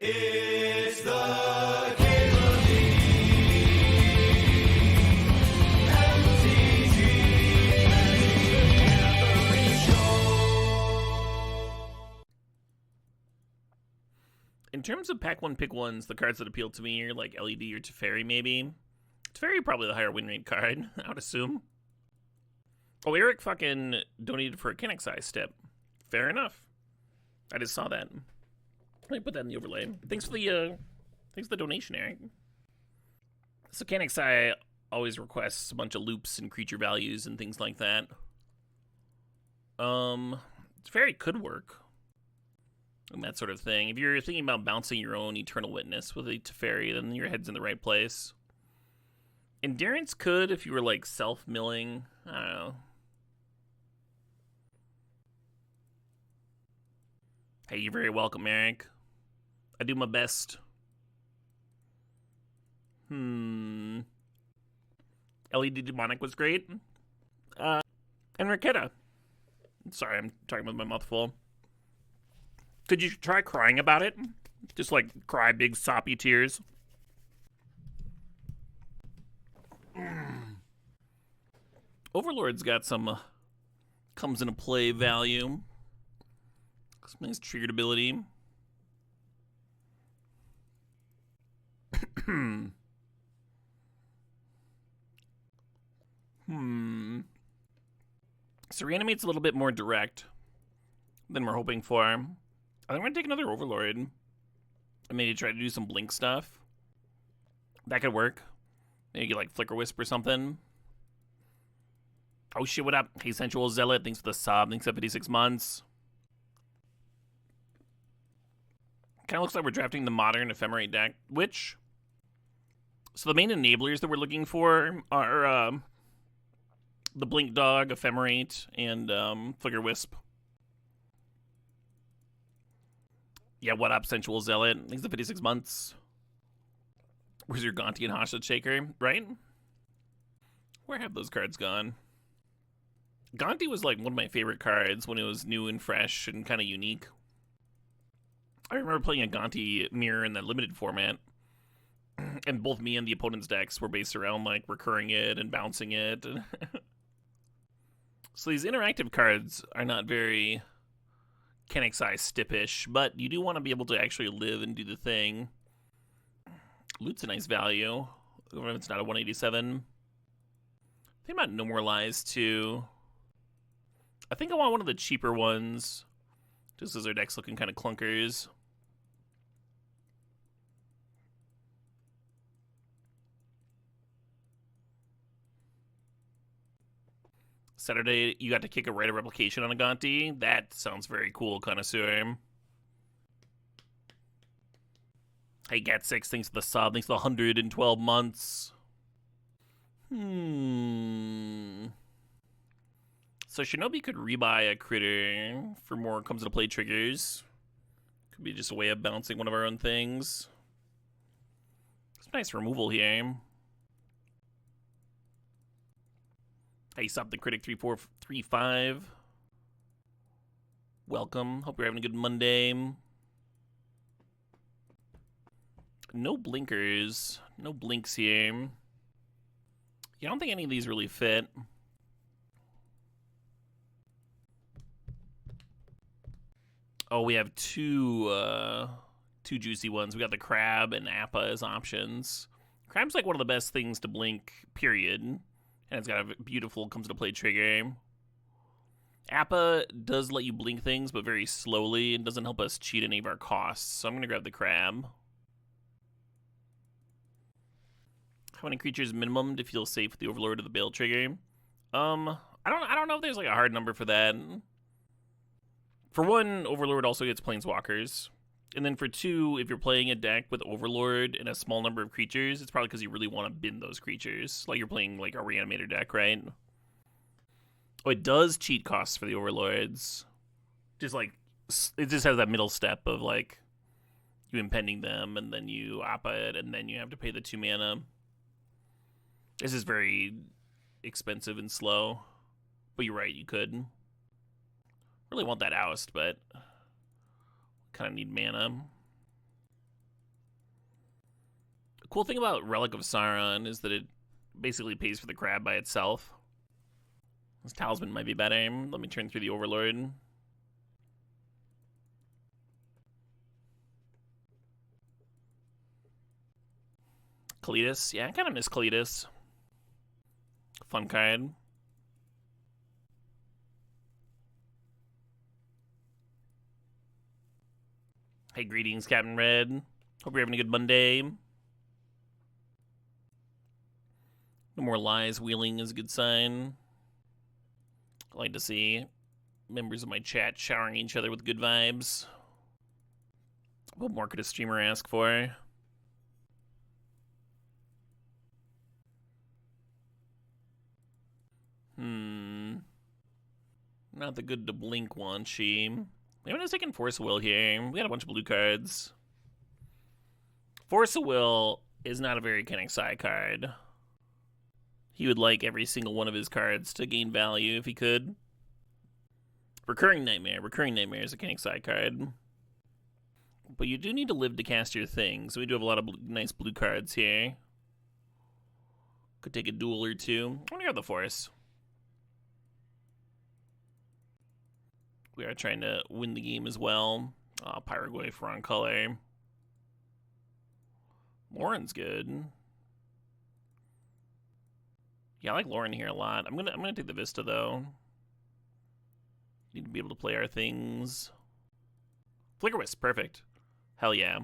It's the K-League MTGO Show. In terms of pack one, pick ones, the cards that appeal to me are like LED or Teferi, maybe. Teferi probably the higher win rate card, I would assume. Oh, Eric fucking donated for a KANAXAI step. Fair enough. I just saw that. Let me put that in the overlay. Thanks for the donation, Eric. So KANAXAI always requests a bunch of loops and creature values and things like that. Teferi could work. And that sort of thing. If you're thinking about bouncing your own Eternal Witness with a Teferi, then your head's in the right place. Endurance could if you were like self-milling. I don't know. Hey, you're very welcome, Eric. I do my best. LED Demonic was great. And Raketa. Sorry, I'm talking with my mouth full. Could you try crying about it? Just like cry big soppy tears. Overlord's got some comes into play value. Some nice triggered ability. So Reanimate's a little bit more direct than we're hoping for. I think we're going to take another Overlord and maybe try to do some blink stuff. That could work. Maybe get like Flicker Wisp or something. Oh shit, what up? Hey, Sensual Zealot, thanks for the sub. Thanks for 56 months. Kind of looks like we're drafting the modern Ephemerate deck, which... So the main enablers that we're looking for are the Blink Dog, Ephemerate, and Flicker Wisp. Yeah, what up, Sensual Zealot? Thanks for 56 months. Where's your Gonti and Hostage Shaker, right? Where have those cards gone? Gonti was like one of my favorite cards when it was new and fresh and kind of unique. I remember playing a Gonti mirror in that limited format. And both me and the opponent's decks were based around like recurring it and bouncing it. So these interactive cards are not very KANAXAI stippish, but you do want to be able to actually live and do the thing. Loot's a nice value. Even if it's not a 187. I think about No More Lies too. I think I want one of the cheaper ones. Just as our deck's looking kind of clunkers. Saturday, you got to kick a Rite of Replication on a Gonti. That sounds very cool, connoisseur. Hey, Gat6, thanks for the sub. Thanks for the 112 months. So Shinobi could rebuy a critter for more comes into play triggers. Could be just a way of bouncing one of our own things. Some nice removal here. Hey, sup, the Critic 3435. Welcome. Hope you're having a good Monday. No blinkers. No blinks here. Yeah, I don't think any of these really fit. Oh, we have two juicy ones. We got the Crab and Appa as options. Crab's like one of the best things to blink, period. And it's got a beautiful comes into play trigger. Appa does let you blink things, but very slowly, and doesn't help us cheat any of our costs. So I'm going to grab the Crab. How many creatures minimum to feel safe with the Overlord of the Bale trigger? I don't know if there's like a hard number for that. For one, Overlord also gets Planeswalkers. And then for two, if you're playing a deck with Overlord and a small number of creatures, it's probably because you really want to bin those creatures. Like you're playing like a Reanimator deck, right? Oh, it does cheat costs for the Overlords. Just like, it just has that middle step of like, you impending them, and then you Appa it, and then you have to pay the 2 mana. This is very expensive and slow. But you're right, you could. Really want that oust, but kind of need mana. cool thing about Relic of Sauron is that it basically pays for the crab by itself. This talisman might be better. Let me turn through the Overlord. Kalitas. Yeah, I kind of miss Kalitas. Fun card. Hey, greetings, Captain Red. Hope you're having a good Monday. No more lies. Wheeling is a good sign. I like to see members of my chat showering each other with good vibes. What more could a streamer ask for? Not the good to blink one, she. Anyone has taken Force of Will here? We got a bunch of blue cards. Force of Will is not a very KANAXAI card. He would like every single one of his cards to gain value if he could. Recurring Nightmare. Recurring Nightmare is a KANAXAI card. But you do need to live to cast your thing, so we do have a lot of nice blue cards here. Could take a duel or two. I'm gonna grab the Force. We are trying to win the game as well. Pyroglyph, wrong color. Lauren's good. Yeah, I like Lauren here a lot. I'm gonna take the Vista though. Need to be able to play our things. Flicker Wisp, perfect. Hell yeah.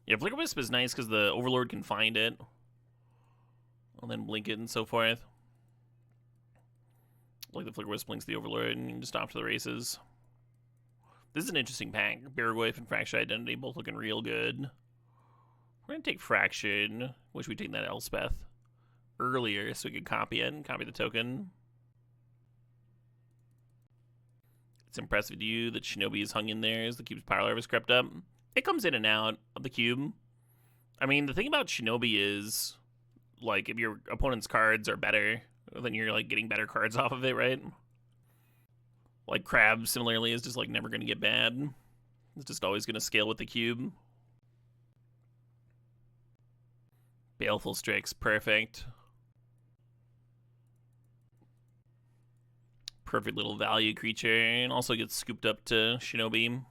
Yeah, Flicker Wisp is nice because the Overlord can find it. And then blink it and so forth. Like the Flicker Wisp blinks the Overlord and you can just stop to the races. This is an interesting pack. Baraglyph and Fractured Identity both looking real good. We're going to take Fraction. Wish we'd taken that Elspeth earlier so we could copy it and copy the token. It's impressive to you that Shinobi is hung in there as the cube's power level is crept up. It comes in and out of the cube. I mean, the thing about Shinobi is, like, if your opponent's cards are better, then you're, like, getting better cards off of it, right? Like, Crab, similarly, is just, like, never going to get bad. It's just always going to scale with the cube. Baleful Strix, perfect. Perfect little value creature, and also gets scooped up to Shinobi.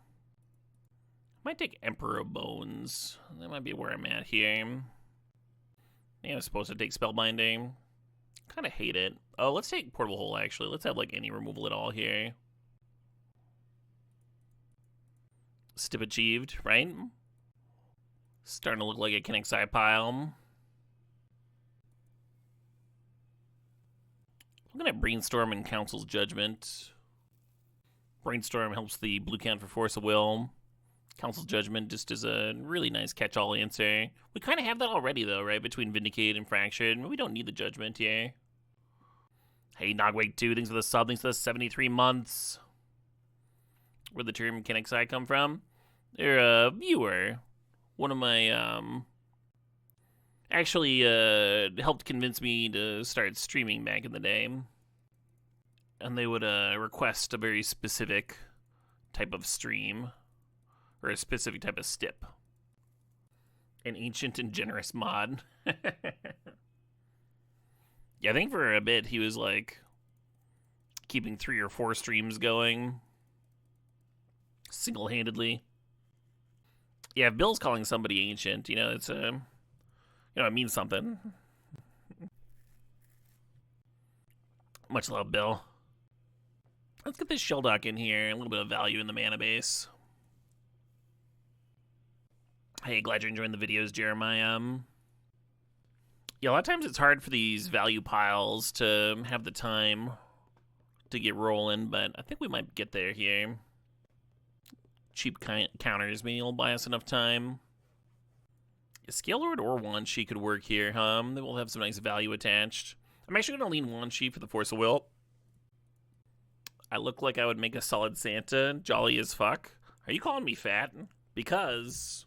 Might take Emperor of Bones. That might be where I'm at here. Yeah, I'm supposed to take Spellbinding. Kind of hate it. Oh, let's take Portable Hole, actually. Let's have, like, any removal at all here. Stip achieved, right? Starting to look like a KANAXAI pile. I'm going to Brainstorm and Council's Judgment. Brainstorm helps the blue count for Force of Will. Council's Judgment just is a really nice catch-all answer. We kind of have that already, though, right? Between Vindicate and Fractured. We don't need the Judgment here. Hey, Nogwake 2, thanks for the sub, thanks for the 73 months. Where'd the term KANAXAI come from? They're a viewer. One of my, actually helped convince me to start streaming back in the day. And they would request a very specific type of stream, or a specific type of stip. An ancient and generous mod. Yeah, I think for a bit he was like keeping 3 or 4 streams going single-handedly. Yeah, if Bill's calling somebody ancient, you know, it's a, you know, it means something. Much love, Bill. Let's get this Sheldock in here. A little bit of value in the mana base. Hey, glad you're enjoying the videos, Jeremiah. Yeah, a lot of times it's hard for these value piles to have the time to get rolling, but I think we might get there here. Cheap counters maybe will buy us enough time. A Scale Lord or Wanshi could work here, huh? They will have some nice value attached. I'm actually going to lean Wanshi for the Force of Will. I look like I would make a solid Santa. Jolly as fuck. Are you calling me fat? Because...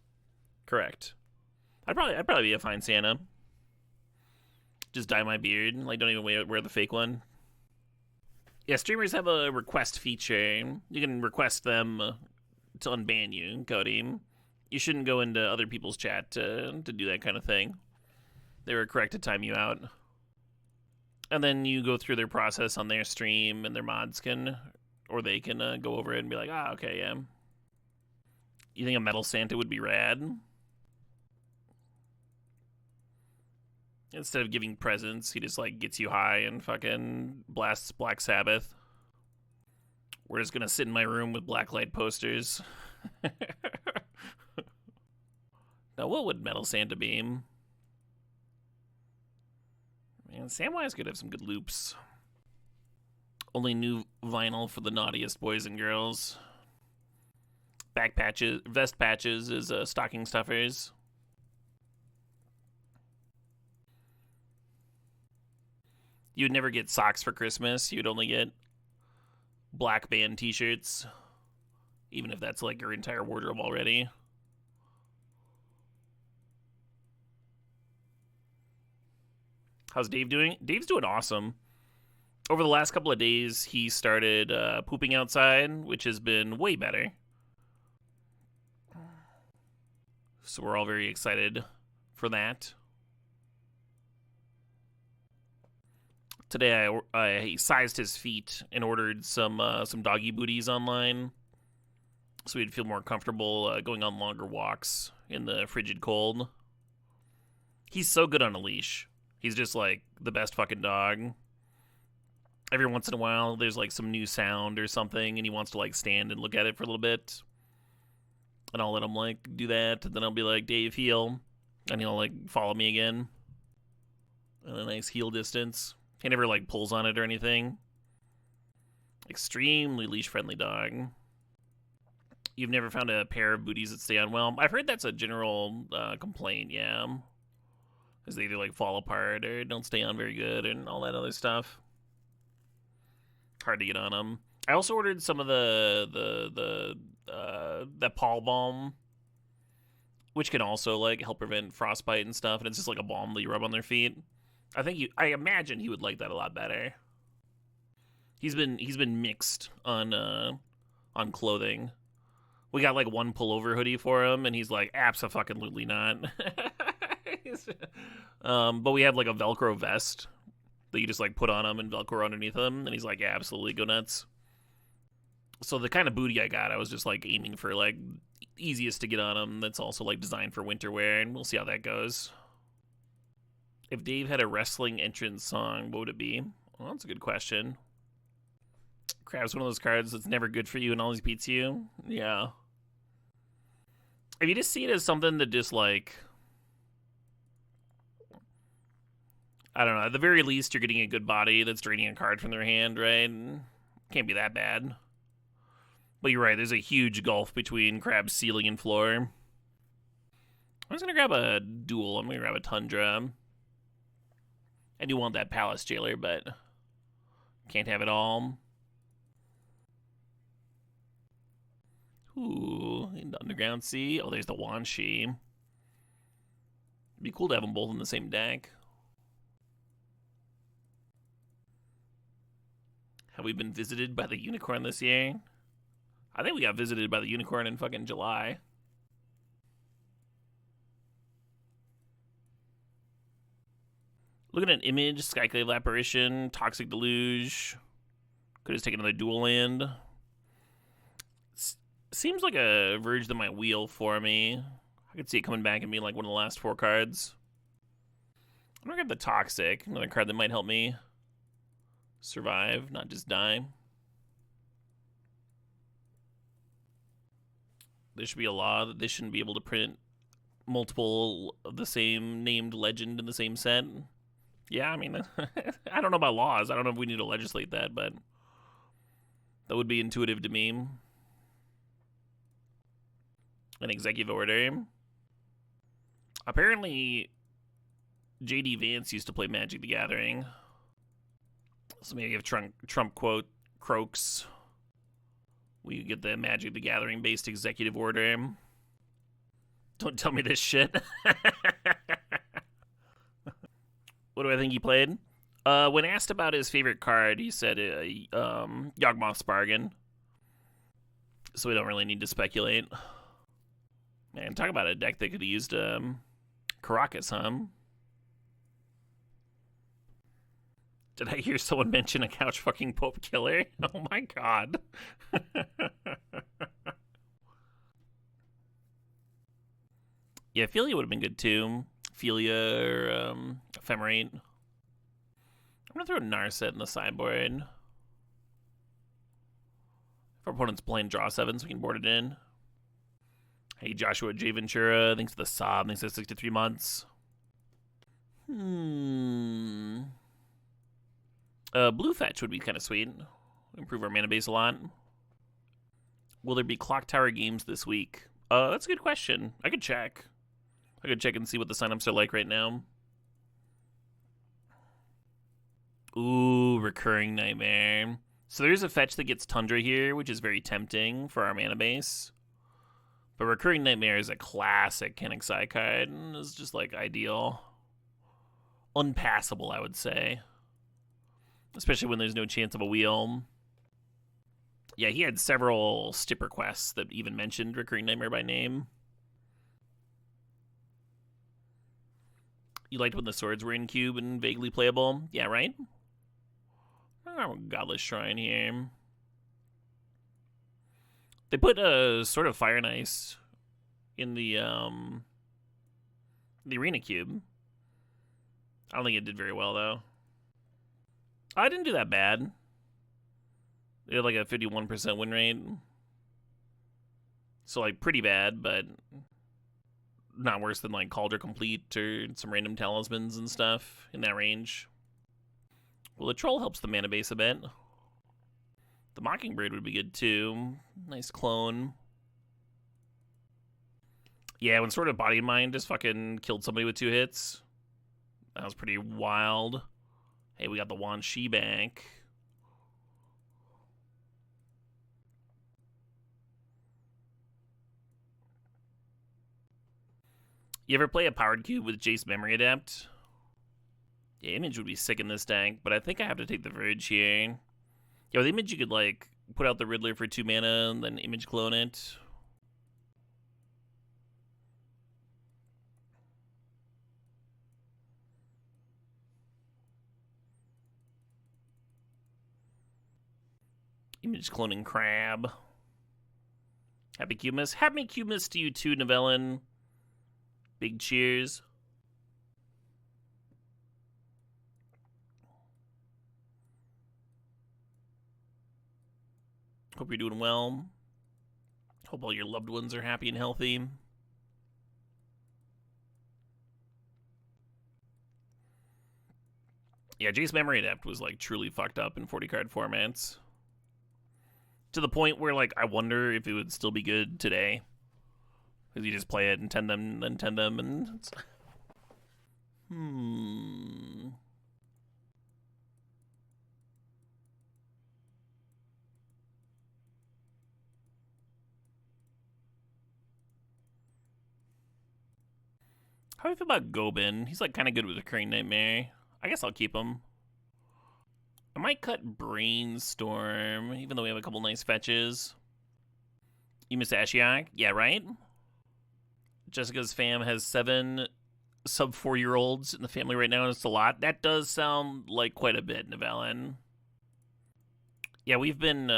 correct. I'd probably be a fine Santa. Just dye my beard. Like, don't even wear the fake one. Yeah, streamers have a request feature. You can request them to unban you, Cody. You shouldn't go into other people's chat to do that kind of thing. They were correct to time you out. And then you go through their process on their stream, and their mods can, or they can go over it and be like, ah, okay, yeah. You think a Metal Santa would be rad? Instead of giving presents, he just, like, gets you high and fucking blasts Black Sabbath. We're just gonna sit in my room with blacklight posters. Now, what would Metal Santa be? Man, Samwise could have some good loops. Only new vinyl for the naughtiest boys and girls. Back patches, vest patches is stocking stuffers. You'd never get socks for Christmas. You'd only get black band t-shirts. Even if that's like your entire wardrobe already. How's Dave doing? Dave's doing awesome. Over the last couple of days, he started pooping outside, which has been way better. So we're all very excited for that. Today I sized his feet and ordered some doggy booties online, so he'd feel more comfortable going on longer walks in the frigid cold. He's so good on a leash. He's just like the best fucking dog. Every once in a while, there's like some new sound or something, and he wants to like stand and look at it for a little bit. And I'll let him like do that, and then I'll be like, Dave, heel. And he'll like follow me again. At a nice heel distance. He never like pulls on it or anything. Extremely leash-friendly dog. You've never found a pair of booties that stay on well. I've heard that's a general complaint, yeah. Because they either like fall apart or don't stay on very good and all that other stuff. Hard to get on them. I also ordered some of the Paul Balm, which can also like help prevent frostbite and stuff. And it's just like a balm that you rub on their feet. I imagine he would like that a lot better. He's been mixed on clothing. We got like one pullover hoodie for him, and he's like, abso-fucking-lutely not. But we have like a Velcro vest that you just like put on him and Velcro underneath him, and he's like, yeah, absolutely, go nuts. So the kind of booty I got, I was just like aiming for like easiest to get on him. That's also like designed for winter wear, and we'll see how that goes. If Dave had a wrestling entrance song, what would it be? Well, that's a good question. Crab's one of those cards that's never good for you and always beats you. Yeah. If you just see it as something that just like, I don't know, at the very least you're getting a good body that's draining a card from their hand, right? Can't be that bad. But you're right, there's a huge gulf between Crab's ceiling and floor. I'm just gonna grab a duel. I'm gonna grab a Tundra. I do want that Palace Jailer, but can't have it all. Ooh, in the Underground Sea. Oh, there's the Wanshi. It'd be cool to have them both in the same deck. Have we been visited by the unicorn this year? I think we got visited by the unicorn in fucking July. Look at an image, Skyclave Apparition, Toxic Deluge. Could just take another dual land. Seems like a Verge that might wheel for me. I could see it coming back and being like one of the last 4 cards. I'm gonna grab the Toxic, another card that might help me survive, not just die. There should be a law that they shouldn't be able to print multiple of the same named legend in the same set. Yeah, I mean, I don't know about laws. I don't know if we need to legislate that, but that would be intuitive to me. An executive order. Apparently, J.D. Vance used to play Magic the Gathering. So maybe if Trump quote croaks, we get the Magic the Gathering based executive order. Don't tell me this shit. What do I think he played? When asked about his favorite card, he said Yawgmoth's Bargain. So we don't really need to speculate. Man, talk about a deck that could have used Caracas, huh? Did I hear someone mention a couch fucking Pope Killer? Oh my god. Yeah, Philia would have been good too. Philia or Ephemerate. I'm gonna throw Narset in the sideboard. If our opponent's playing draw 7, so we can board it in. Hey, Joshua J. Ventura, thanks for the sub, thanks for 63 months. Blue Fetch would be kind of sweet. Improve our mana base a lot. Will there be Clock Tower games this week? That's a good question. I could check. I could check and see what the signups are like right now. Ooh, Recurring Nightmare. So there's a fetch that gets Tundra here, which is very tempting for our mana base. But Recurring Nightmare is a classic KANAXAI card, and is just like ideal. Unpassable, I would say. Especially when there's no chance of a wheel. Yeah, he had several Stipper quests that even mentioned Recurring Nightmare by name. You liked when the swords were in cube and vaguely playable? Yeah, right? Oh, Godless Shrine here. They put a sort of Fire and Ice in the Arena Cube. I don't think it did very well, though. I didn't do that bad. They had like a 51% win rate. So, like, pretty bad, but not worse than, like, Cauldron Complete or some random talismans and stuff in that range. Well, the Troll helps the mana base a bit. The Mockingbird would be good, too. Nice clone. Yeah, when Sword of Body and Mind just fucking killed somebody with 2 hits. That was pretty wild. Hey, we got the Wan Shi back. You ever play a Powered Cube with Jace Memory Adept? Yeah, Image would be sick in this deck, but I think I have to take the Verge here. Yeah, with Image you could, like, put out the Riddler for 2 mana, and then Image clone it. Image cloning Crab. Happy Cubemas. Happy Cubemas to you too, Novellin. Big cheers. Hope you're doing well. Hope all your loved ones are happy and healthy. Yeah, Jace Memory Adept was like truly fucked up in 40 card formats. To the point where, like, I wonder if it would still be good today. Because you just play it and 10 them, then 10 them, and it's... How do you feel about Gobin? He's, like, kind of good with Recurring Nightmare. I guess I'll keep him. I might cut Brainstorm, even though we have a couple nice fetches. You miss Ashiok? Yeah, right? Jessica's fam has 7 sub 4-year-olds in the family right now, and it's a lot. That does sound like quite a bit, Novellin. Yeah, we've been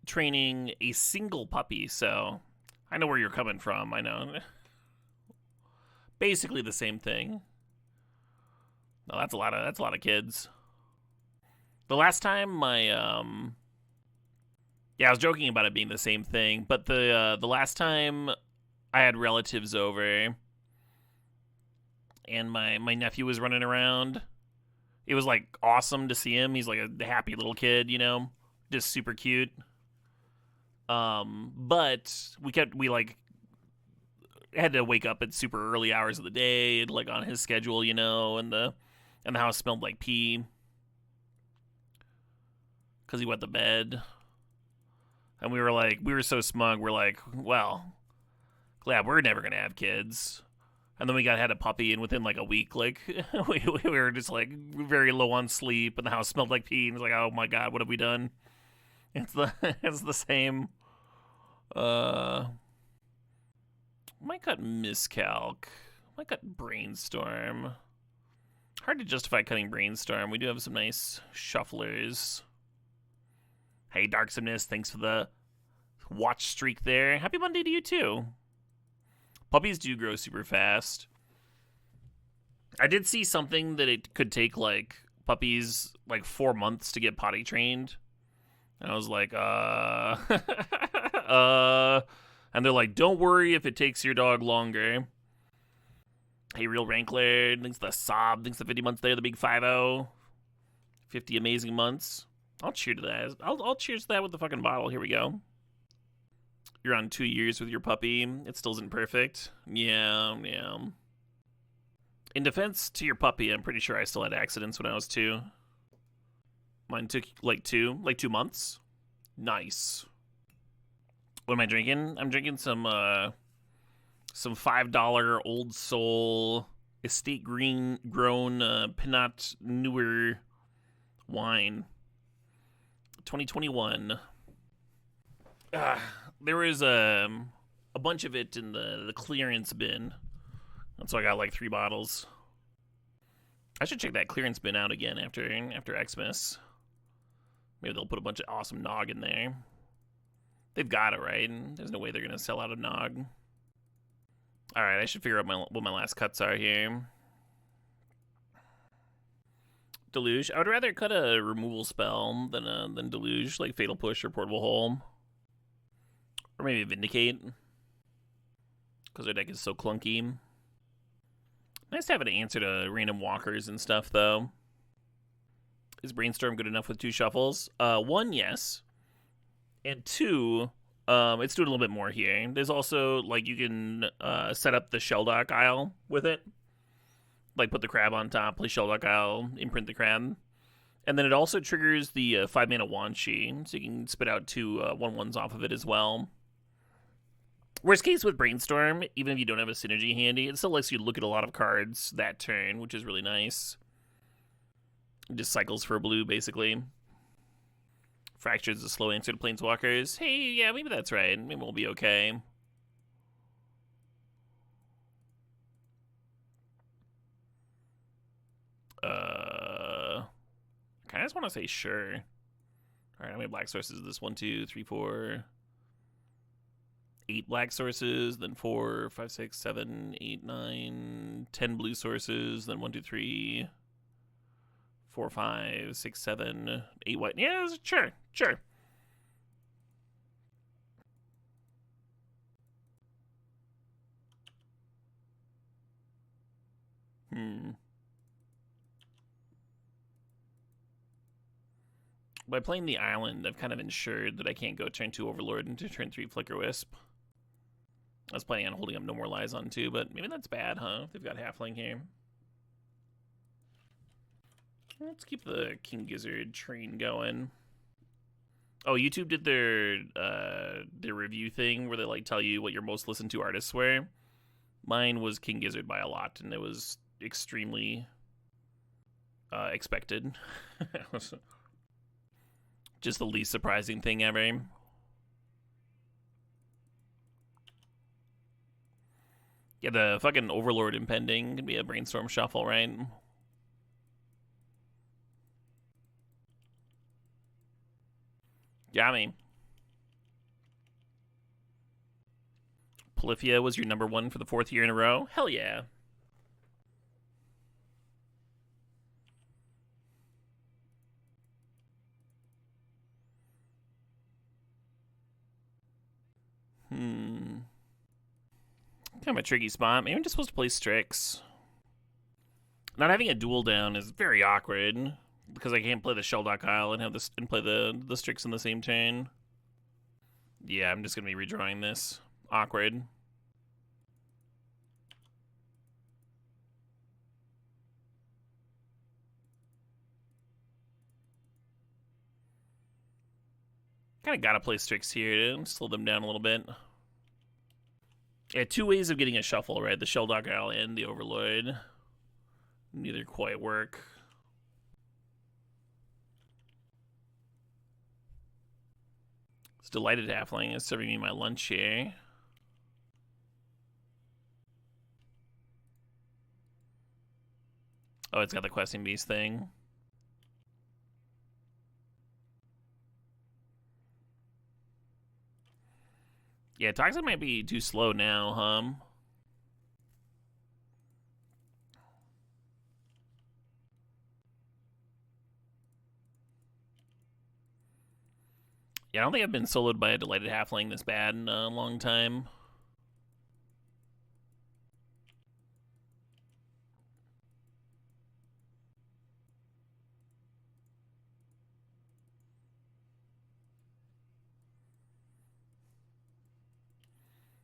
training a single puppy, so I know where you're coming from. I know. Basically the same thing. No, that's a lot of kids. The last time my yeah, I was joking about it being the same thing, but the last time I had relatives over and my nephew was running around, it was like awesome to see him. He's like a happy little kid, you know, just super cute. But we like had to wake up at super early hours of the day, like on his schedule, you know, and the house smelled like pee because he wet the bed. And we were so smug, we're like, well, glad we're never gonna have kids. And then we had a puppy, and within like a week, like we were just like very low on sleep, and the house smelled like pee, and it's like, oh my god, what have we done? It's the same. Might cut Miscalc. Might cut Brainstorm. Hard to justify cutting Brainstorm. We do have some nice shufflers. Hey, Darksomeness, thanks for the watch streak there. Happy Monday to you, too. Puppies do grow super fast. I did see something that it could take, like, puppies, like, 4 months to get potty trained. And I was like, And they're like, don't worry if it takes your dog longer. Hey, Real Rankler, thanks to the Sob, thanks to 50 months there, the big 5-0. 50 amazing months. I'll cheer to that. I'll cheers to that with the fucking bottle. Here we go. You're on 2 years with your puppy. It still isn't perfect. Yeah. In defense to your puppy, I'm pretty sure I still had accidents when I was 2. Mine took like 2 months. Nice. What am I drinking? I'm drinking some $5 Old Soul estate grown Pinot Noir wine. 2021. There was a bunch of it in the clearance bin. And so I got like 3 bottles. I should check that clearance bin out again after Xmas. Maybe they'll put a bunch of awesome nog in there. They've got it, right? There's no way they're going to sell out of nog. Alright, I should figure out what my last cuts are here. Deluge. I would rather cut a removal spell than Deluge, like Fatal Push or Portable Hole. Or maybe Vindicate. Because their deck is so clunky. Nice to have an answer to random walkers and stuff, though. Is Brainstorm good enough with 2 shuffles? 1, yes. And 2, it's doing a little bit more here. There's also, like, you can set up the Shelldock Isle with it. Like, put the crab on top, play Shelldock Isle, imprint the crab. And then it also triggers the 5-mana Wanshi, so you can spit out 2 1/1s off of it as well. Worst case with Brainstorm, even if you don't have a synergy handy, it still lets you look at a lot of cards that turn, which is really nice. It just cycles for a blue, basically. Fracture's a slow answer to Planeswalkers. Hey, yeah, maybe that's right. Maybe we'll be okay. I kind of just want to say sure. Alright, how many black sources is this? 1, 2, 3, 4... 8 black sources, then 4, 5, 6, 7, 8, 9, 10 blue sources, then 1, 2, 3, 4, 5, 6, 7, 8 white. Yeah, sure. By playing the island, I've kind of ensured that I can't go turn 2 Overlord into turn 3 Flicker Wisp. I was planning on holding up No More Lies on 2, but maybe that's bad, huh? If they've got Halfling here. Let's keep the King Gizzard train going. Oh, YouTube did their review thing where they like tell you what your most listened to artists were. Mine was King Gizzard by a lot, and it was extremely expected. Just the least surprising thing ever. Yeah, the fucking Overlord impending can be a Brainstorm shuffle, right? Yeah, I mean. Polyphia was your number 1 for the 4th year in a row? Hell yeah. Kind of a tricky spot. Maybe I'm just supposed to play Strix. Not having a duel down is very awkward because I can't play the Shelldock Isle and have this and play the Strix in the same turn. Yeah, I'm just gonna be redrawing this. Awkward. Kind of gotta play Strix here to slow them down a little bit. Yeah, 2 ways of getting a shuffle, right? The Shelldock Isle and the Overlord. Neither quite work. This delighted halfling is serving me my lunch here. Oh, it's got the questing beast thing. Yeah, Toxic might be too slow now, Yeah, I don't think I've been soloed by a delighted halfling this bad in a long time.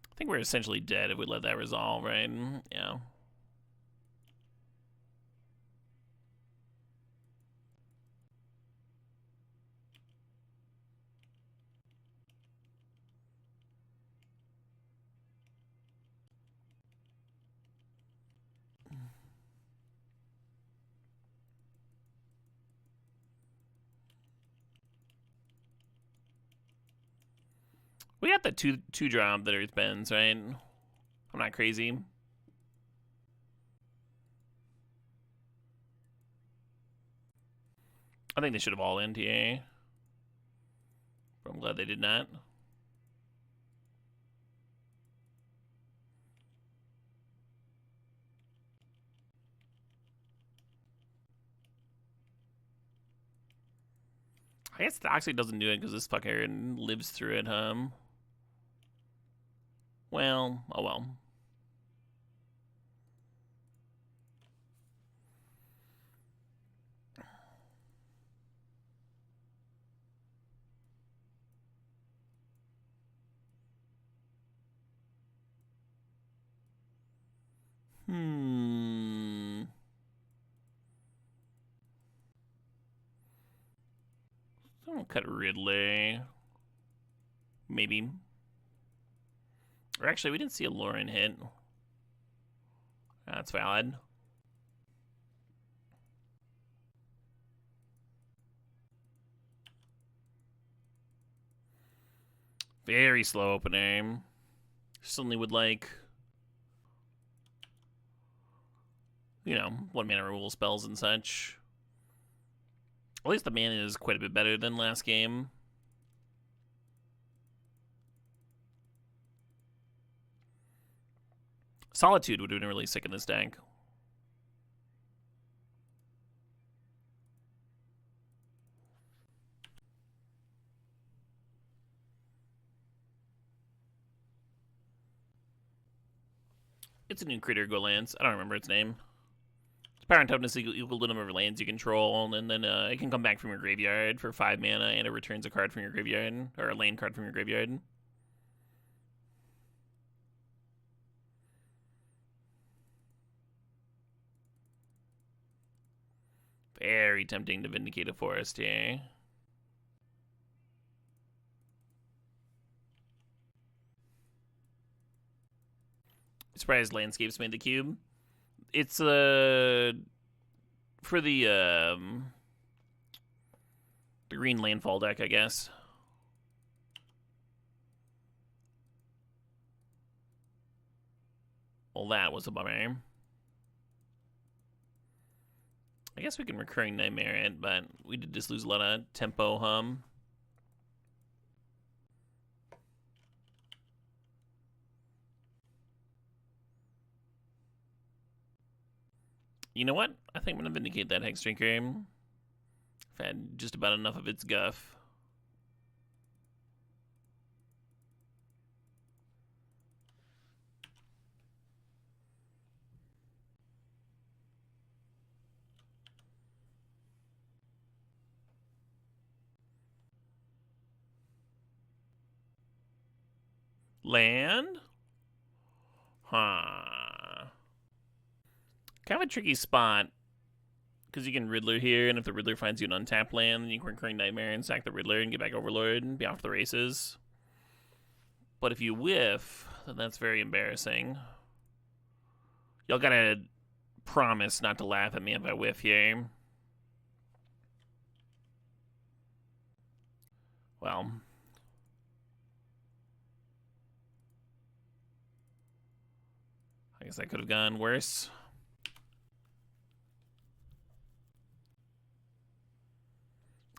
I think we're essentially dead if we let that resolve, right? Yeah. We got the two drop that Earth bends, right? I'm not crazy. I think they should have all NTA. But I'm glad they did not. I guess Toxic doesn't do it because this fucker lives through it, Well, oh well. Someone cut Ridley. Maybe. Or actually, we didn't see a Lauren hit. That's valid. Very slow opening. Suddenly would like, you know, 1 mana removal spells and such. At least the mana is quite a bit better than last game. Solitude would have been really sick in this deck. It's a new critter, go lands. I don't remember its name. Its power and toughness equal to the number of lands you control, and then it can come back from your graveyard for 5 mana, and it returns a card from your graveyard, or a land card from your graveyard. Very tempting to Vindicate a Forest here. Surprised Landscapes made the cube. It's for the green landfall deck, I guess. Well, that was a bummer. I guess we can Recurring Nightmare it, but we did just lose a lot of tempo, You know what? I think I'm going to Vindicate that Hexdrinker. I've had just about enough of its guff. Land? Huh. Kind of a tricky spot. Because you can Riddler here, and if the Riddler finds you an untapped land, then you can Recurring Nightmare and sack the Riddler and get back Overlord and be off the races. But if you whiff, then that's very embarrassing. Y'all gotta promise not to laugh at me if I whiff here. Well, guess that could have gone worse.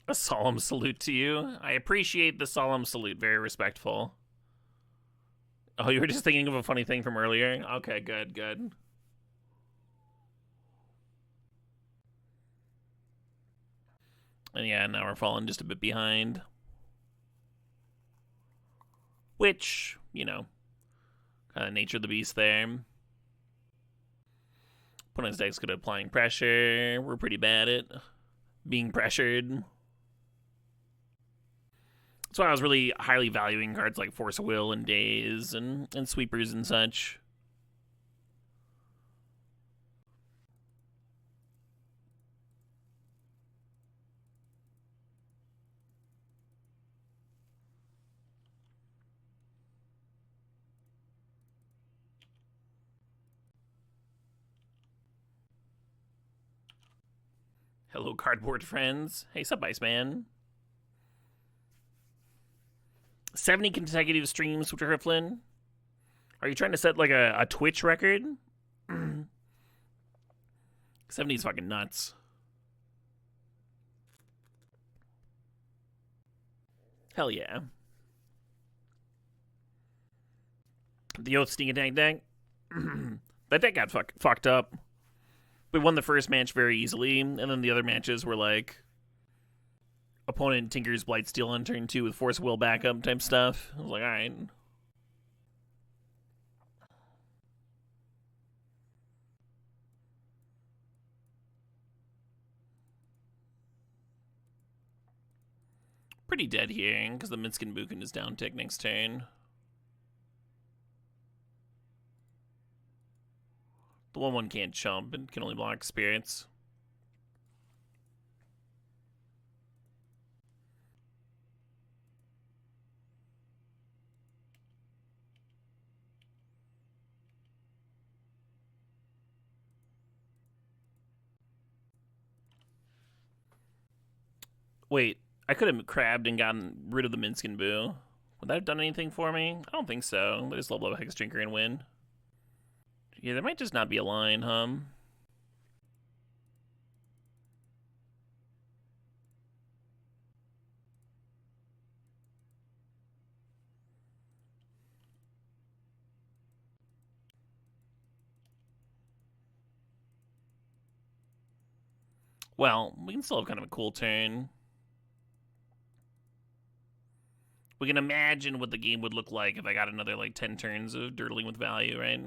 A solemn salute to you. I appreciate the solemn salute. Very respectful. Oh, you were just thinking of a funny thing from earlier? Okay, good, good. And yeah, now we're falling just a bit behind. Which, you know, kind of nature of the beast there. Opponent's deck's good at applying pressure. We're pretty bad at being pressured. That's why I was really highly valuing cards like Force of Will and Daze and Sweepers and such. Hello, cardboard friends. Hey, sup, Iceman. 70 consecutive streams, Switcher Herflin. Are you trying to set like a Twitch record? 70 is fucking nuts. Hell yeah. The Oath Sneak Attack deck? That deck got fucked up. We won the first match very easily, and then the other matches were like opponent Tinker's Blightsteel on turn 2 with Force Will backup type stuff. I was like, alright. Pretty dead here, because the Minskin Bukin is down tick next turn. The 1/1 can't chump and can only block spirits. Wait, I could have crabbed and gotten rid of the Minskin Boo. Would that have done anything for me? I don't think so. They just level up Hex Drinker and win. Yeah, there might just not be a line, huh? Well, we can still have kind of a cool turn. We can imagine what the game would look like if I got another, like, 10 turns of dirtling with value, right?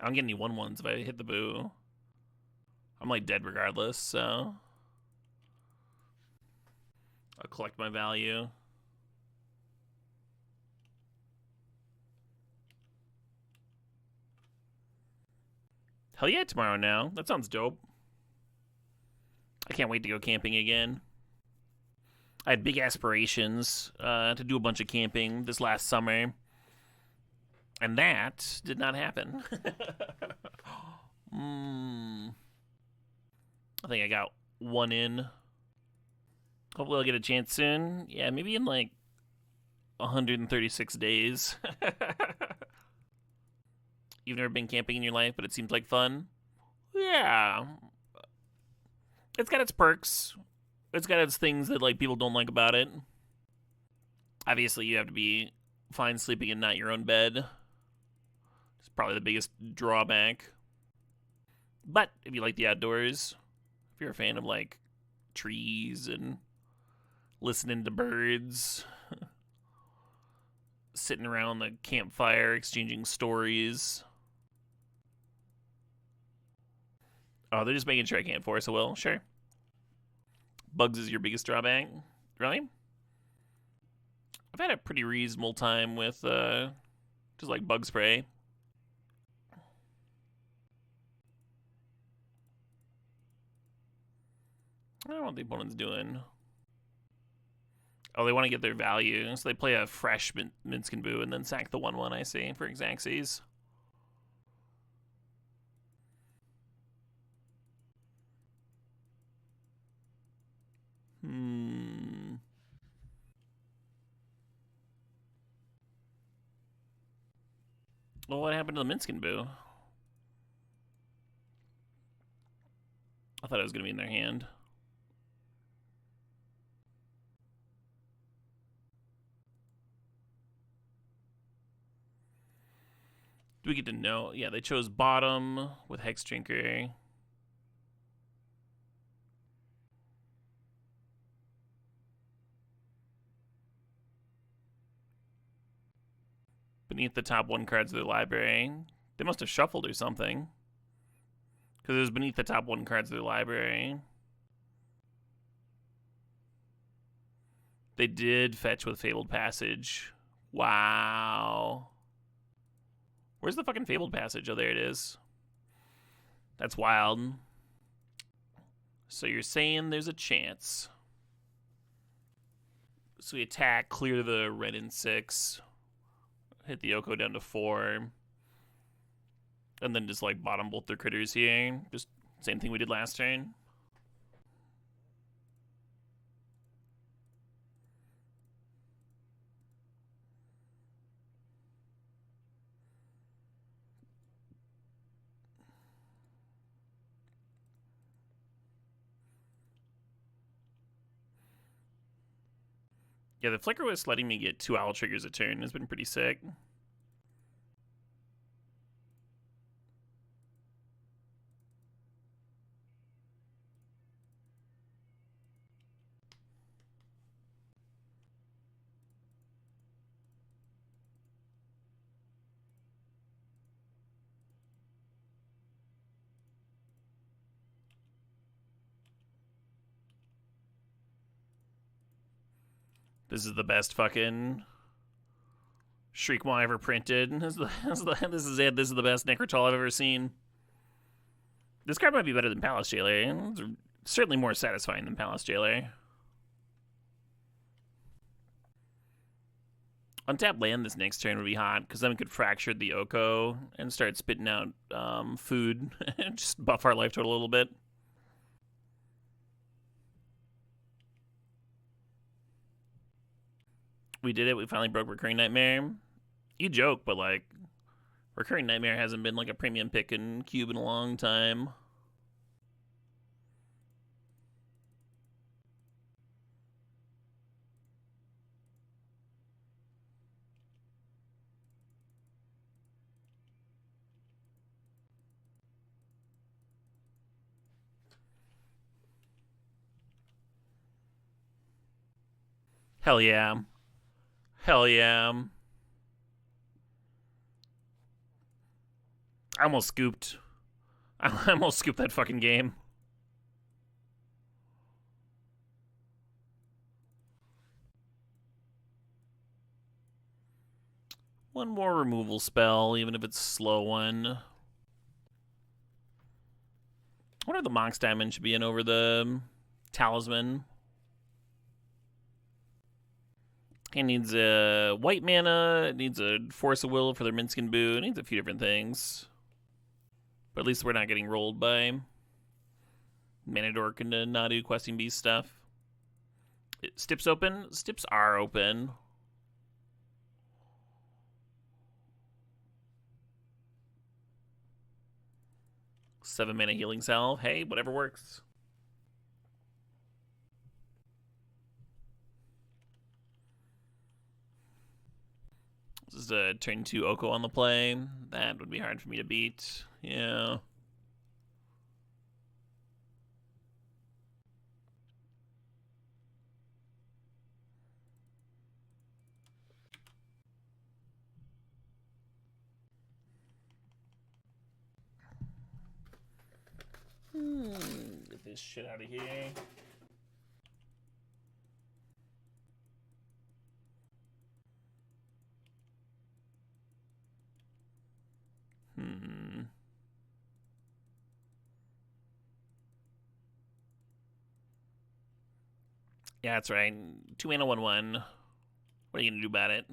I don't get any 1/1s if I hit the boo. I'm, like, dead regardless, so I'll collect my value. Hell yeah, tomorrow now. That sounds dope. I can't wait to go camping again. I had big aspirations to do a bunch of camping this last summer, and that did not happen. I think I got one in. Hopefully I'll get a chance soon. Yeah, maybe in like 136 days. You've never been camping in your life, but it seems like fun? Yeah. It's got its perks. It's got its things that like people don't like about it. Obviously, you have to be fine sleeping in not your own bed. It's probably the biggest drawback. But if you like the outdoors, if you're a fan of like trees and listening to birds, sitting around the campfire exchanging stories. Oh, they're just making sure I can't force a will. Sure. Bugs is your biggest drawback. Really? I've had a pretty reasonable time with just like bug spray. I don't know what the opponent's doing. Oh, they want to get their value, so they play a fresh Minskin Boo and then sack the 1/1, I see, for Xaxes. Well, what happened to the Minskin Boo? I thought it was going to be in their hand. Do we get to know? Yeah, they chose bottom with Hex Drinker. Beneath the top 1 cards of their library. They must have shuffled or something. Because it was beneath the top 1 cards of their library. They did fetch with Fabled Passage. Wow. Where's the fucking Fabled Passage? Oh, there it is. That's wild. So you're saying there's a chance. So we attack, clear the red in 6. Hit the Oko down to 4. And then just like bottom bolt their critters here. Just same thing we did last turn. Yeah, the Flicker was letting me get 2 Owl triggers a turn. It's been pretty sick. This is the best fucking Shriekmaw ever printed. This is it. This is the best Necrotal I've ever seen. This card might be better than Palace Jailer. It's certainly more satisfying than Palace Jailer. Untap land this next turn would be hot, because then we could fracture the Oko and start spitting out food and just buff our life total a little bit. We did it. We finally broke Recurring Nightmare. You joke, but like, Recurring Nightmare hasn't been like a premium pick in Cube in a long time. Hell yeah. Hell yeah. I almost scooped. I almost scooped that fucking game. One more removal spell, even if it's a slow one. I wonder if the Monk's Diamond should be in over the Talisman. It needs a white mana, it needs a Force of Will for their Minskin Boo, it needs a few different things. But at least we're not getting rolled by Manadork and Nadu Questing Beast stuff. Stips open? Stips are open. Seven mana Healing Salve. Hey, whatever works. This is a turn 2 Oko on the play. That would be hard for me to beat. Yeah. Get this shit out of here. Yeah, that's right. 2 mana, 1/1. What are you gonna do about it?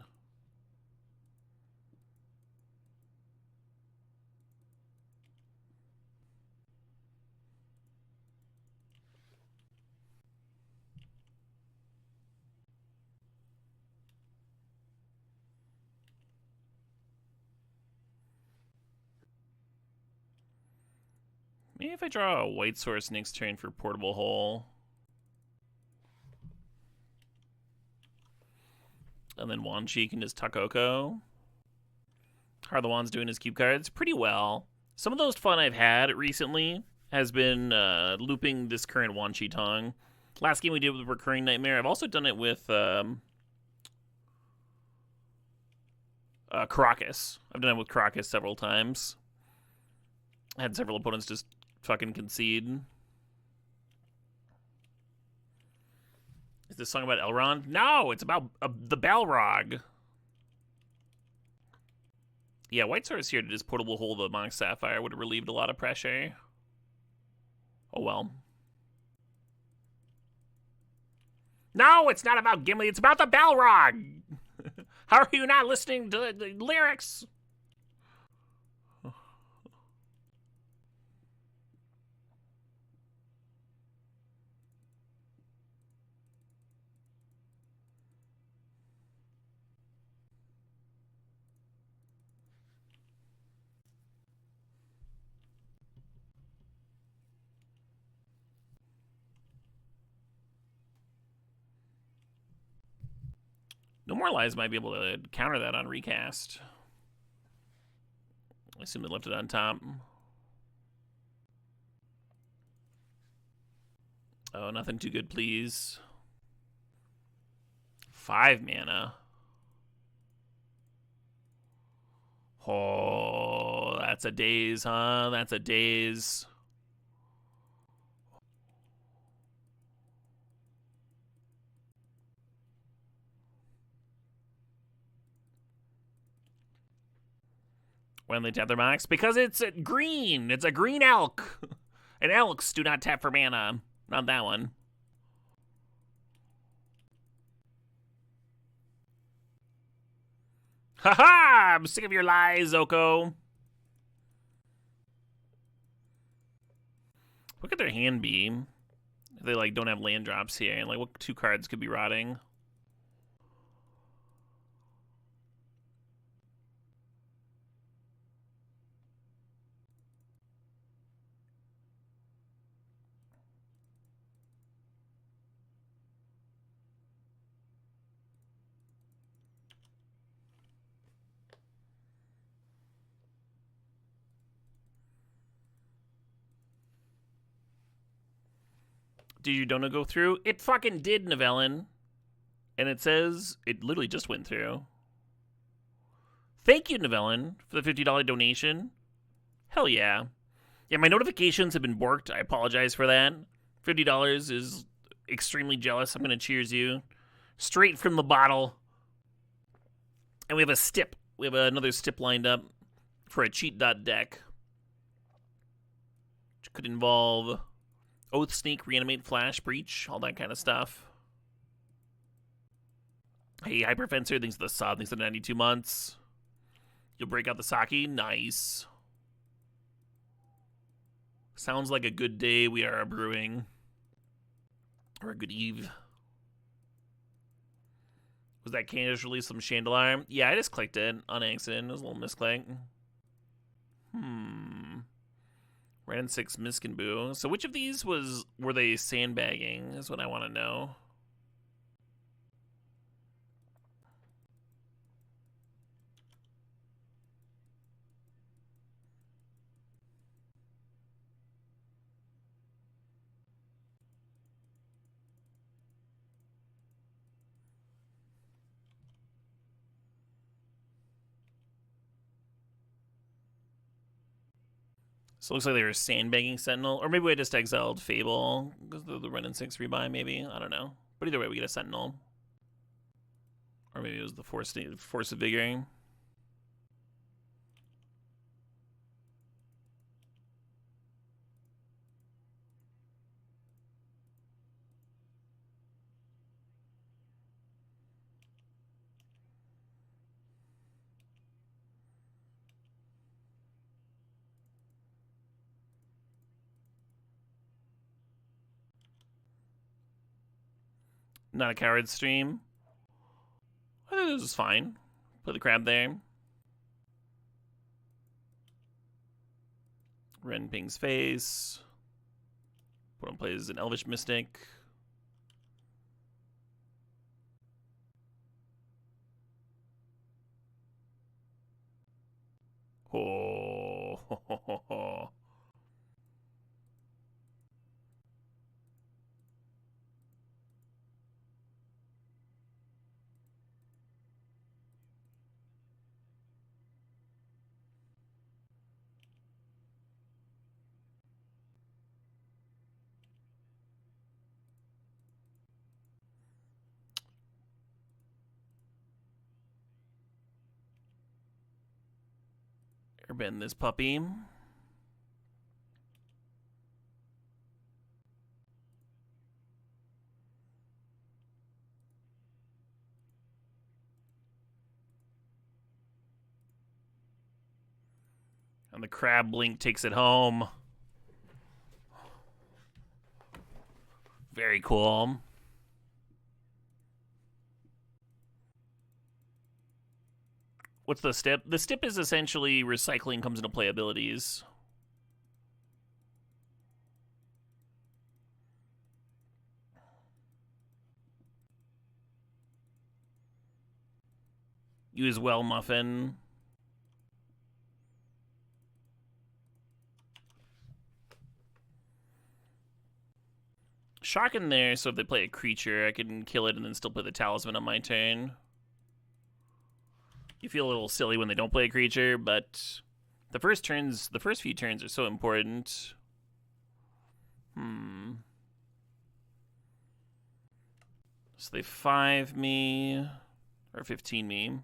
Maybe if I draw a white source next turn for Portable Hole. And then Wanchi can just tuck Oko. How are the Wands doing his cube cards? Pretty well. Some of those fun I've had recently has been looping this current Wanchi Tong. Last game we did with Recurring Nightmare. I've also done it with Caracas. I've done it with Caracas several times. I had several opponents just fucking concede. Is this song about Elrond? No, it's about the Balrog. Yeah, White Source here to just Portable Hole the Monk Sapphire would have relieved a lot of pressure. Oh well. No, it's not about Gimli, it's about the Balrog! How are you not listening to the lyrics? No More Lies might be able to counter that on recast. I assume they left it on top. Oh, nothing too good, please. 5 mana. Oh, that's a daze, huh? That's a daze. When they tap their max? Because it's green. It's a green elk. And elks do not tap for mana. Not that one. Haha! I'm sick of your lies, Oko. What could their hand be? If they like don't have land drops here, and like what 2 cards could be rotting? Did your donut go through? It fucking did, Novellin. And it says it literally just went through. Thank you, Novellin, for the $50 donation. Hell yeah. Yeah, my notifications have been borked. I apologize for that. $50 is extremely jealous. I'm going to cheers you. Straight from the bottle. And we have a stip. We have another stip lined up for a cheat deck. Which could involve Oath Sneak, Reanimate, Flash, Breach, all that kind of stuff. Hey, Hyperfencer, thanks for the sub, thanks for the 92 months. You'll break out the sake, nice. Sounds like a good day we are brewing. Or a good eve. Was that Candace release some Chandelar? Yeah, I just clicked it on accident. It was a little misclick. Red and 6 Miskin Boo. So which of these were they sandbagging is what I want to know. So it looks like they were sandbagging Sentinel. Or maybe I just exiled Fable because of the Red and 6 rebuy, maybe. I don't know. But either way, we get a Sentinel. Or maybe it was the Force of Vigor. Not a coward stream. I think this is fine. Put the crab there. Renping's face. Opponent plays an Elvish Mystic. Oh, ho, ho, ho, ho. Airbend this puppy. And the crab blink takes it home. Very cool. What's the stip? The stip is essentially recycling comes into play abilities. You as well, Muffin. Shock in there, so if they play a creature, I can kill it and then still play the talisman on my turn. You feel a little silly when they don't play a creature, but the first few turns are so important. So they 5 me, or 15 me.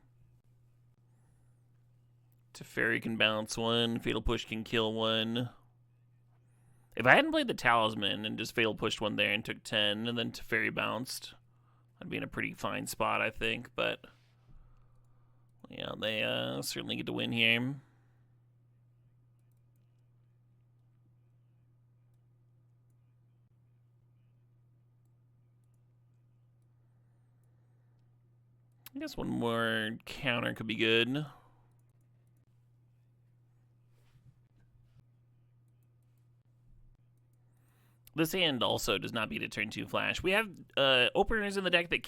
Teferi can bounce one, Fatal Push can kill one. If I hadn't played the talisman and just Fatal Pushed one there and took 10, and then Teferi bounced, I'd be in a pretty fine spot, I think, but yeah, they certainly get to win here. I guess one more counter could be good. This hand also does not beat a turn 2 flash. We have openers in the deck that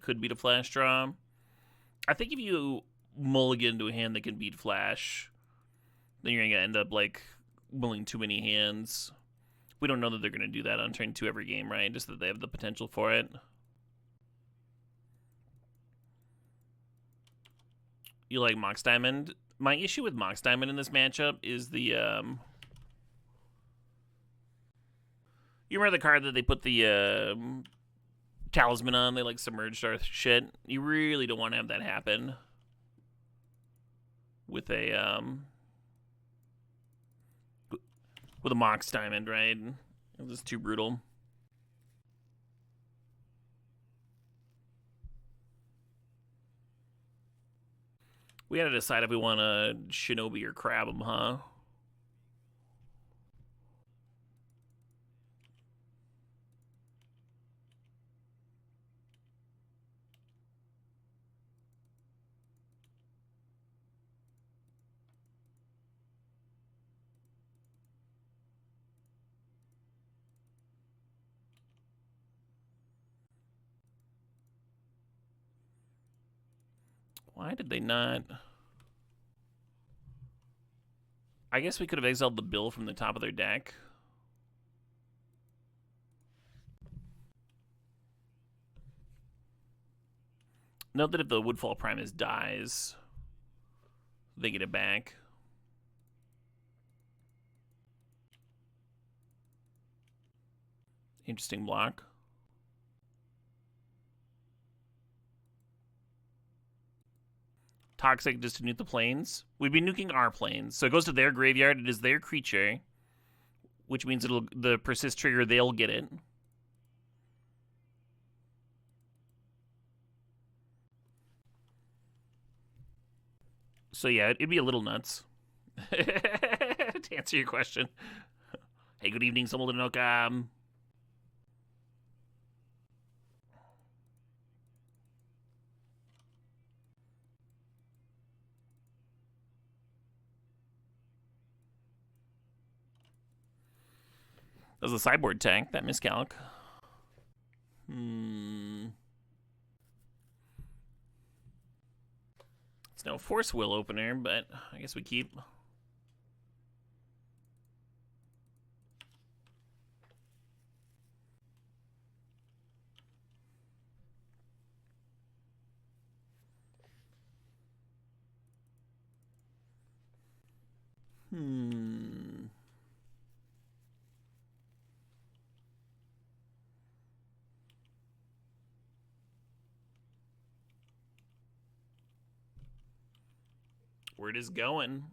could beat a flash draw. I think if you mulligan to a hand that can beat flash, then you're going to end up like mulling too many hands. We don't know that they're going to do that on turn 2 every game, right? Just that they have the potential for it. You like Mox Diamond? My issue with Mox Diamond in this matchup is the you remember the card that they put the talisman on? They like submerged our shit. You really don't want to have that happen with a Mox Diamond, right? It was too brutal. We gotta decide if we want to Shinobi or Crab him, huh? Why did they not? I guess we could have exiled the bill from the top of their deck. Note that if the Woodfall Primus dies, they get it back. Interesting block. Toxic just to nuke the planes. We'd be nuking our planes. So it goes to their graveyard. It is their creature, which means the persist trigger, they'll get it. So yeah, it'd be a little nuts. To answer your question. Hey, good evening, Somolinoka. That was a sideboard tank, that miscalc. It's no Force Will opener, but I guess we keep. Where it is going.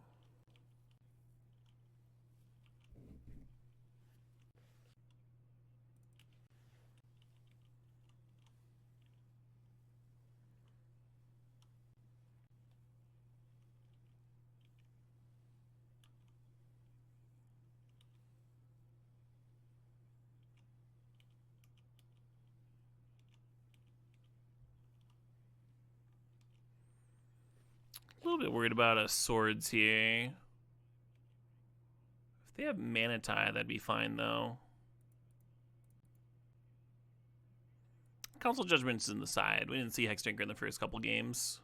A little bit worried about swords here. If they have Manitai, that'd be fine, though. Council Judgment's in the side. We didn't see Hexdrinker in the first couple games.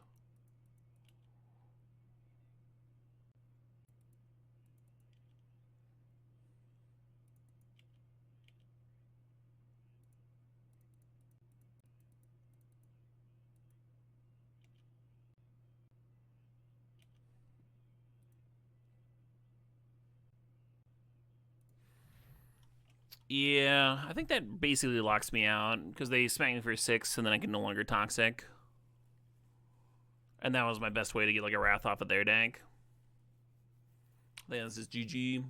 Yeah, I think that basically locks me out because they smack me for 6 and then I can no longer Toxic. And that was my best way to get like a Wrath off of their deck. I think this is GG.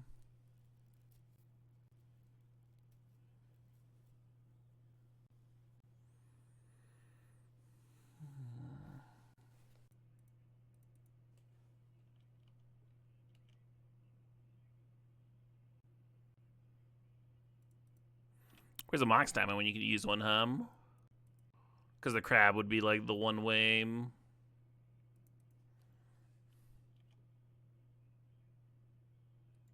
Where's a Mox Diamond when you could use one hum? Because the crab would be like the one way.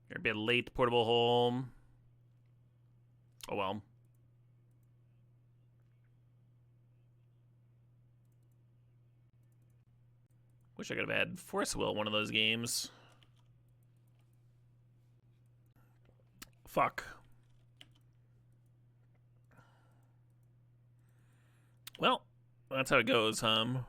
There'd be a late portable home. Oh well. Wish I could have had Force Will one of those games. Fuck. Well, that's how it goes, Got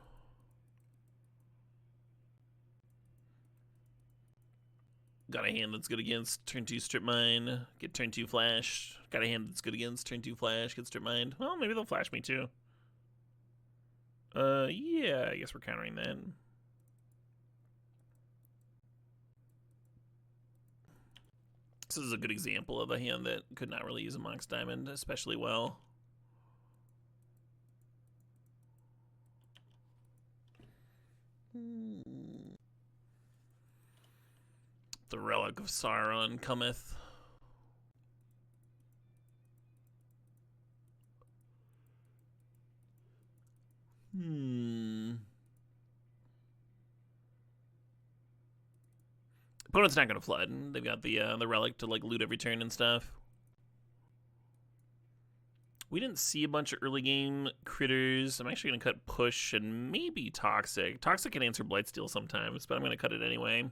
a hand that's good against turn 2 Strip Mine, get turn 2 Flash. Got a hand that's good against turn 2 Flash, get Strip Mine. Well, maybe they'll flash me too. Yeah, I guess we're countering that. This is a good example of a hand that could not really use a Mox Diamond especially well. The Relic of Sauron cometh. Opponent's not gonna flood. They've got the relic to like loot every turn and stuff. We didn't see a bunch of early game critters. I'm actually gonna cut Push and maybe Toxic. Toxic can answer Blightsteel sometimes, but I'm gonna cut it anyway.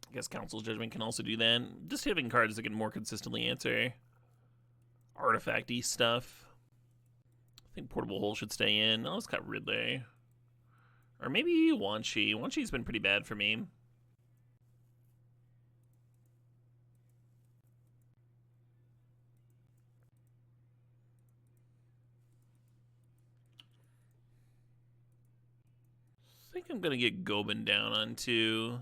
I guess Council's Judgment can also do that. Just having cards that can more consistently answer artifact-y stuff. I think Portable Hole should stay in. I'll just cut Ridley. Or maybe Wanshi. Wanshi's been pretty bad for me. I think I'm gonna get Gobin down on 2.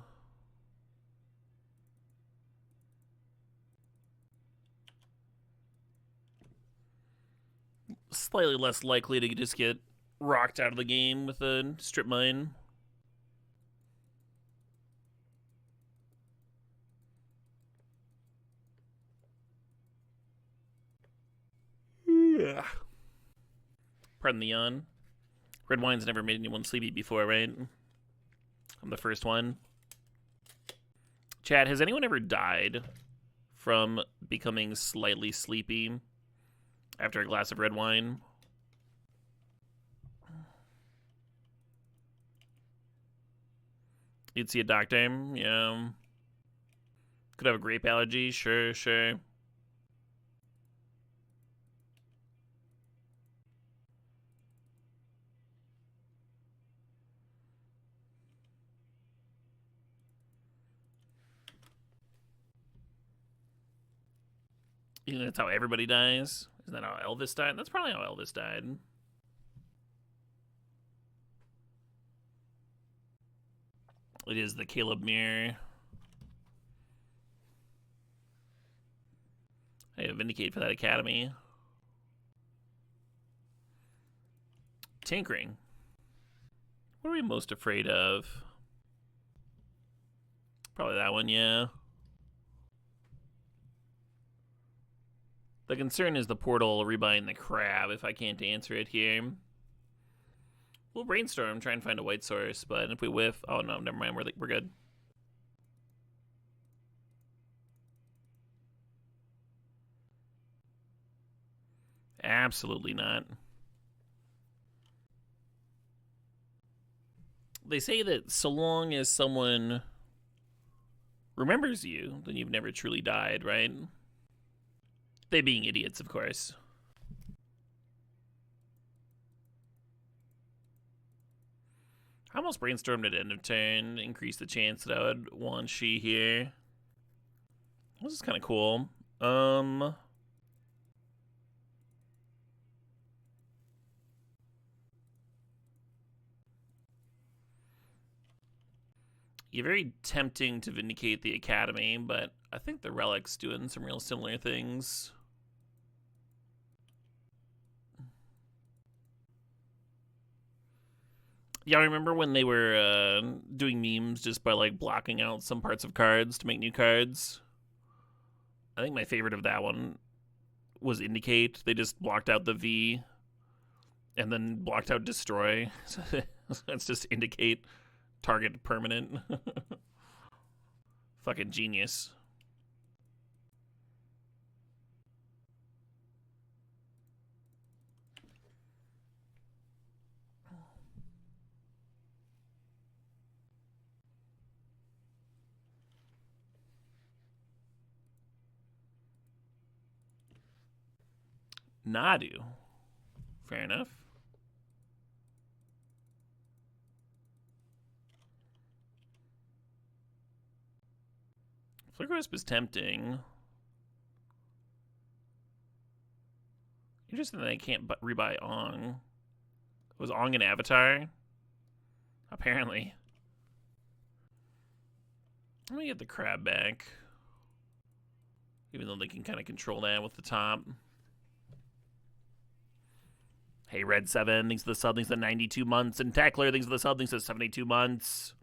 Slightly less likely to just get rocked out of the game with a Strip Mine. Yeah. Pardon the yawn. Red wine's never made anyone sleepy before, right? I'm the first one. Chat, has anyone ever died from becoming slightly sleepy after a glass of red wine. You'd see a doctor, yeah. Could have a grape allergy, sure. You know, that's how everybody dies. Isn't that how Elvis died? That's probably how Elvis died. It is the Caleb mirror. I vindicate for that academy. Tinkering. What are we most afraid of? Probably that one, yeah. The concern is the portal rebuying the crab if I can't answer it here. We'll brainstorm, try and find a white source, but if we whiff... Oh, no, never mind. We're good. Absolutely not. They say that so long as someone remembers you, then you've never truly died, right? They being idiots, of course. I almost brainstormed at end of turn, increase the chance that I would want she here. This is kind of cool. You're very tempting to vindicate the academy, but I think the relic's doing some real similar things. Yeah, I remember when they were doing memes just by like blocking out some parts of cards to make new cards. I think my favorite of that one was Indicate. They just blocked out the V and then blocked out Destroy. So it's just Indicate, target permanent. Fucking genius. Nadu. Fair enough. Flicker Wisp is tempting. Interesting that I can't rebuy Ong. Was Ong an avatar? Apparently. Let me get the crab back. Even though they can kind of control that with the top. Hey, Red 7, thanks for the sub, thanks for the 92 months. And Tackler, thanks for the sub, thanks for the 72 months.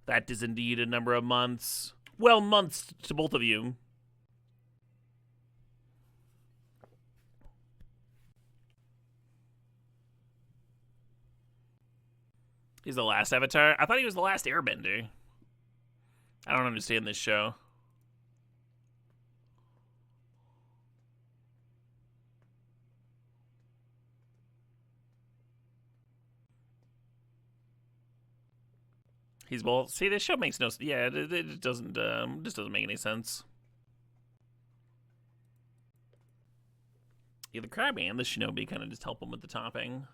That is indeed a number of months. Well, months to both of you. He's the last Avatar? I thought he was the last Airbender. I don't understand this show. He's both. See, this show makes no sense. Yeah, it doesn't, just doesn't make any sense. Yeah, the crab and the shinobi kind of just help him with the topping.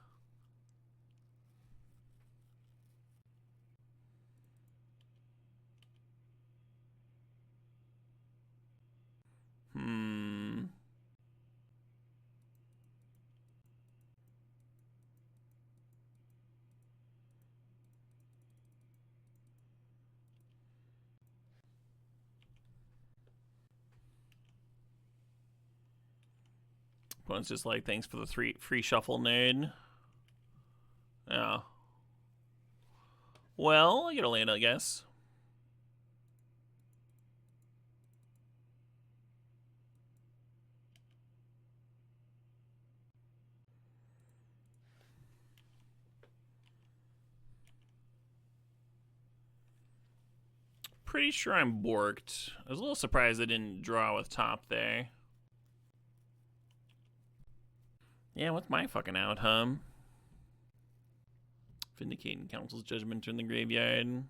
Opponent's just like, thanks for the free shuffle, nerd. Oh. Well, I get a land, I guess. Pretty sure I'm borked. I was a little surprised I didn't draw with top there. Yeah, what's my fucking out, huh? Vindicating Council's judgment in the graveyard.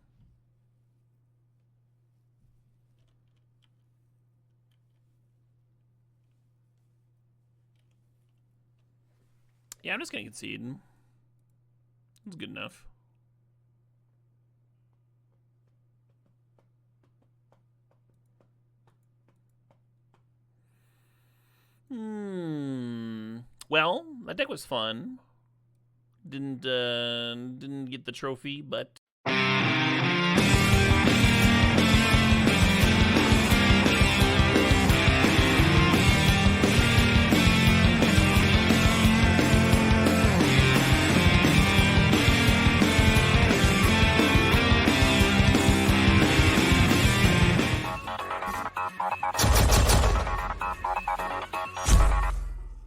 Yeah, I'm just gonna concede. It's good enough. Well, that deck was fun. Didn't get the trophy, but